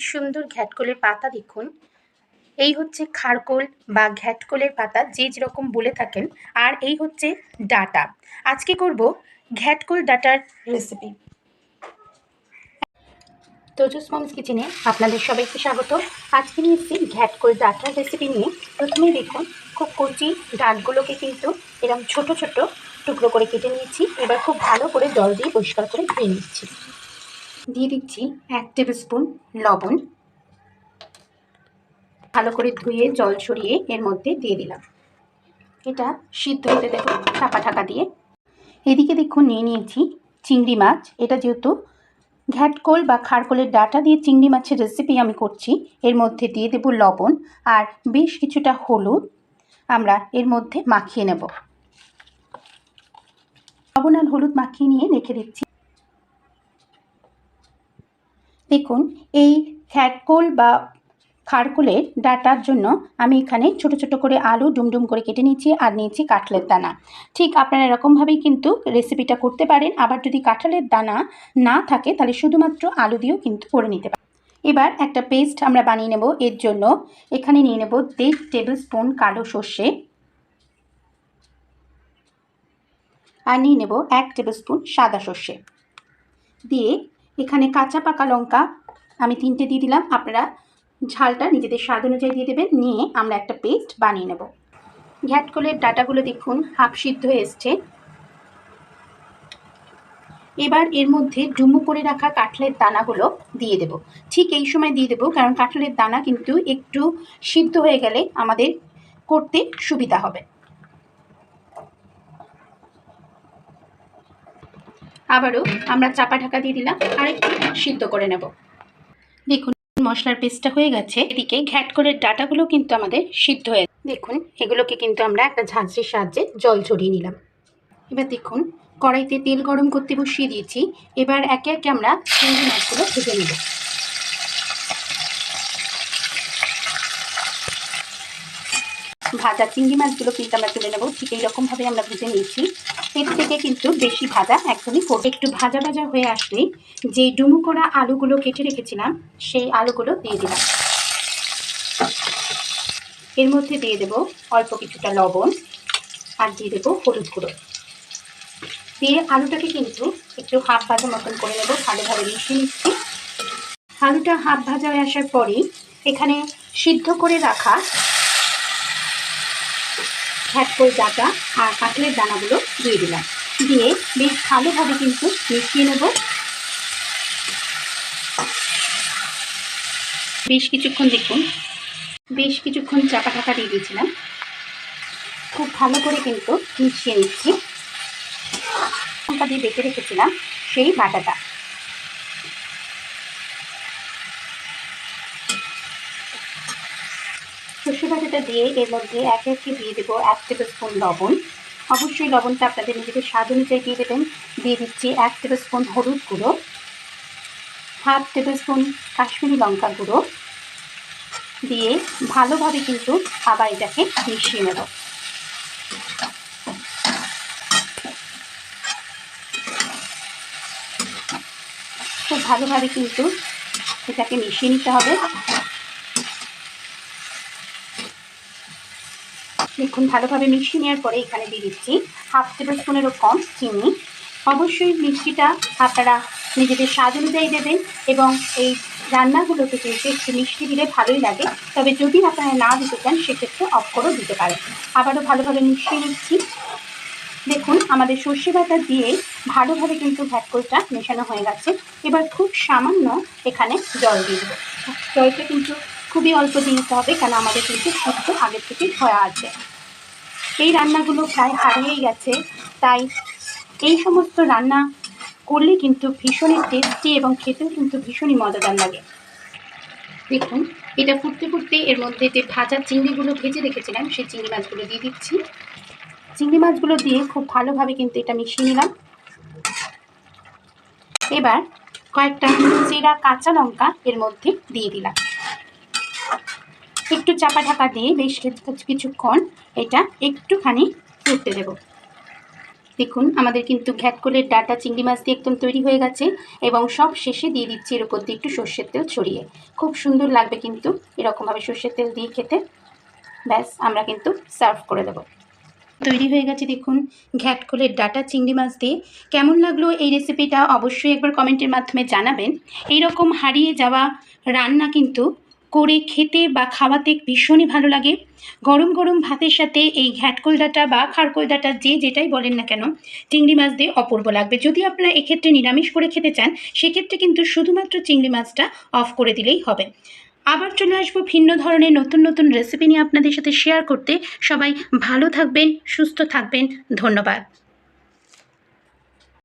সুন্দর ঘ্যাটকলের পাতা দেখুন। এই হচ্ছে খারকোল বা ঘ্যাটকলের পাতা, যে যেরকম বলে থাকেন। আর এই হচ্ছে ডাঁটা। আজকে করব ঘ্যাটকল ডাঁটার রেসিপি। তোজস মমস কিচেনে আপনাদের সবাইকে স্বাগত। আজকে নিয়ে এসেছি ঘ্যাটকল ডাঁটার রেসিপি নিয়ে। প্রথমেই দেখুন, খুব কচি ডাঁটগুলোকে কিন্তু এরকম ছোট ছোট টুকরো করে কেটে নিয়েছি। এবার খুব ভালো করে জল দিয়ে পরিষ্কার করে ধুয়ে নিচ্ছি। দিয়ে দিচ্ছি 1 টেবিল স্পুন লবণ। ভালো করে ধুয়ে জল ছড়িয়ে এর মধ্যে দিয়ে দিলাম। এটা সিদ্ধ হতে দেব চাপা ঢাকা দিয়ে। এদিকে দেখুন, নিয়ে নিয়েছি চিংড়ি মাছ। এটা যেহেতু ঘ্যাটকল বা খারকলের ডাঁটা দিয়ে চিংড়ি মাছের রেসিপি আমি করছি, এর মধ্যে দিয়ে দেব লবণ আর বেশ কিছুটা হলুদ। আমরা এর মধ্যে মাখিয়ে নেব। লবণ আর হলুদ মাখিয়ে নিয়ে রেখে দিচ্ছি। দেখুন, এই ঘ্যাটকল বা খারকলের ডাঁটার জন্য আমি এখানে ছোট ছোট করে আলু ডুমডুম করে কেটে নিয়েছি আর নিয়েছি কাঁঠালের দানা। ঠিক আপনারা এরকমভাবেই কিন্তু রেসিপিটা করতে পারেন। আবার যদি কাঁঠালের দানা না থাকে তাহলে শুধুমাত্র আলু দিয়েও কিন্তু করে নিতে পারেন। এবার একটা পেস্ট আমরা বানিয়ে নেব। এর জন্য এখানে নিয়ে নেব 1.5 টেবিল স্পুন কালো সর্ষে আর নিয়ে নেব 1 টেবিল স্পুন সাদা সর্ষে। দিয়ে এখানে কাঁচা পাকা লঙ্কা আমি 3টে দিয়ে দিলাম। আপনারা ঝালটা নিজেদের স্বাদ অনুযায়ী দিয়ে দেবেন। নিয়ে আমরা একটা পেস্ট বানিয়ে নেব। ঘ্যাটকলের ডাঁটাগুলো দেখুন হাফ সিদ্ধ হয়ে এসছে। এবার এর মধ্যে ডুমো করে রাখা কাঁঠালের দানাগুলো দিয়ে দেব। ঠিক এই সময় দিয়ে দেব, কারণ কাঁঠালের দানা কিন্তু একটু সিদ্ধ হয়ে গেলে আমাদের করতে সুবিধা হবে। আবারও আমরা চাপা ঢাকা দিয়ে দিলাম আর একটু সিদ্ধ করে নেব। দেখুন, মশলার পেস্টটা হয়ে গেছে। এদিকে ঘ্যাটকলের ডাঁটাগুলো কিন্তু আমাদের সিদ্ধ হয়ে গেছে। দেখুন, এগুলোকে কিন্তু আমরা একটা ঝাঁঝরির সাহায্যে জল ছড়িয়ে নিলাম। এবার দেখুন, কড়াইতে তেল গরম করতে বসিয়ে দিয়েছি। এবার একে একে আমরা চিংড়ি মাছগুলো ভেজে নেব। ভাজা চিংড়ি মাছগুলো কিন্তু আমরা তুলে নেব। ঠিক এইরকমভাবে আমরা ভেজে নিয়েছি। এর থেকে কিন্তু বেশি ভাজা একদমই করব। একটু ভাজা ভাজা হয়ে আসলেই যে ডুমো করা আলুগুলো কেটে রেখেছিলাম সেই আলুগুলো দিয়ে দিলাম। এর মধ্যে দিয়ে দেব অল্প কিছুটা লবণ আর দিয়ে দেবো হলুদ গুঁড়ো। দিয়ে আলুটাকে কিন্তু একটু হাফ ভাজা মতন করে নেব। ভালোভাবে মিশিয়ে নিচ্ছি। আলুটা হাফ ভাজা হয়ে আসার পরেই এখানে সিদ্ধ করে রাখা ঘ্যাটকল ডাঁটা আর কাঁঠালের দানাগুলো দিয়ে দিলাম। দিয়ে বেশ ভালোভাবে কিন্তু মিশিয়ে নেব। বেশ কিছুক্ষণ চাপা ঢাকা দিয়ে দিয়েছিলাম। খুব ভালো করে কিন্তু মিশিয়ে নিচ্ছি। লঙ্কা দিয়ে বেটে রেখেছিলাম সেই বাটাটা। সর্ষে বাটাটা দিয়ে এর মধ্যে একে একে দিয়ে দেবো 1 টেবিল স্পুন লবণ। অবশ্যই লবণটা আপনাদের নিজেদের স্বাদ অনুযায়ী দিয়ে দেবেন। দিয়ে দিচ্ছি 1 টেবিল স্পুন হলুদ গুঁড়ো, হাফ টেবিল স্পুন কাশ্মীরি লঙ্কা গুঁড়ো। দিয়ে ভালোভাবে কিন্তু আবার এটাকে মিশিয়ে নেব। খুব ভালোভাবে কিন্তু এটাকে মিশিয়ে নিতে হবে। দেখুন, ভালোভাবে মিশিয়ে নেওয়ার পরে এখানে দিয়ে দিচ্ছি হাফ টেবিল স্পুনেরও কম চিনি। অবশ্যই মিষ্টিটা আপনারা নিজেদের স্বাদ অনুযায়ী দেবেন এবং এই রান্নাগুলোতে কিন্তু একটু মিষ্টি দিলে ভালোই লাগে। তবে যদি আপনারা না দিতে চান সেক্ষেত্রে অফ করেও দিতে পারেন। আবারও ভালোভাবে মিশিয়ে নিচ্ছি। দেখুন, আমাদের সর্ষে বাটা দিয়ে ভালোভাবে কিন্তু ঘ্যাটকলটা মেশানো হয়ে গেছে। এবার খুব সামান্য এখানে জল দিয়ে দেবো। জলটা কিন্তু খুবই অল্প দিতে হবে, কারণ আমাদের কিন্তু সিদ্ধ আগে থেকে হয়ে আছে। এই রান্নাগুলো প্রায় হারিয়েই গেছে, তাই এই সমস্ত রান্না করলে কিন্তু ভীষণই টেস্টি এবং খেতেও কিন্তু ভীষণই মজাদার লাগে। দেখুন, এটা ফুটতে ফুটতে এর মধ্যে যে ভাজা চিংড়িগুলো ভেজে রেখেছিলাম সেই চিংড়ি মাছগুলো দিয়ে দিচ্ছি। চিংড়ি মাছগুলো দিয়ে খুব ভালোভাবে কিন্তু এটা মিশিয়ে নিলাম। এবার কয়েকটা চেরা কাঁচা লঙ্কা এর মধ্যে দিয়ে দিলাম। একটু চাপা ঢাকা দিয়ে বেশ কিছুক্ষণ এটা একটুখানি ফুটতে দেব। দেখুন আমাদের কিন্তু ঘ্যাটকোলের ডাটা চিংড়ি মাছ দিয়ে একদম তৈরি হয়ে গেছে এবং সব শেষে দিয়ে দিচ্ছি এর উপর দিয়ে একটু সর্ষের তেল ছড়িয়ে। খুব সুন্দর লাগবে কিন্তু এরকমভাবে সর্ষের তেল দিয়ে খেতে। ব্যাস আমরা কিন্তু সার্ভ করে দেবো। তৈরি হয়ে গেছে দেখুন ঘ্যাটকোলের ডাটা চিংড়ি মাছ দিয়ে। কেমন লাগলো এই রেসিপিটা অবশ্যই একবার কমেন্টের মাধ্যমে জানাবেন। এইরকম হারিয়ে যাওয়া রান্না কিন্তু করে খেতে বা খাওয়াতে ভীষণই ভালো লাগে। গরম গরম ভাতের সাথে এই ঘ্যাটকোল ডাঁটা বা খারকোল ডাঁটা যে যেটাই বলেন না কেন চিংড়ি মাছ দিয়ে অপূর্ব লাগবে। যদি আপনারা এক্ষেত্রে নিরামিষ করে খেতে চান সেক্ষেত্রে কিন্তু শুধুমাত্র চিংড়ি মাছটা অফ করে দিলেই হবে। আবার চলে আসবো ভিন্ন ধরনের নতুন নতুন রেসিপি নিয়ে আপনাদের সাথে শেয়ার করতে। সবাই ভালো থাকবেন, সুস্থ থাকবেন। ধন্যবাদ।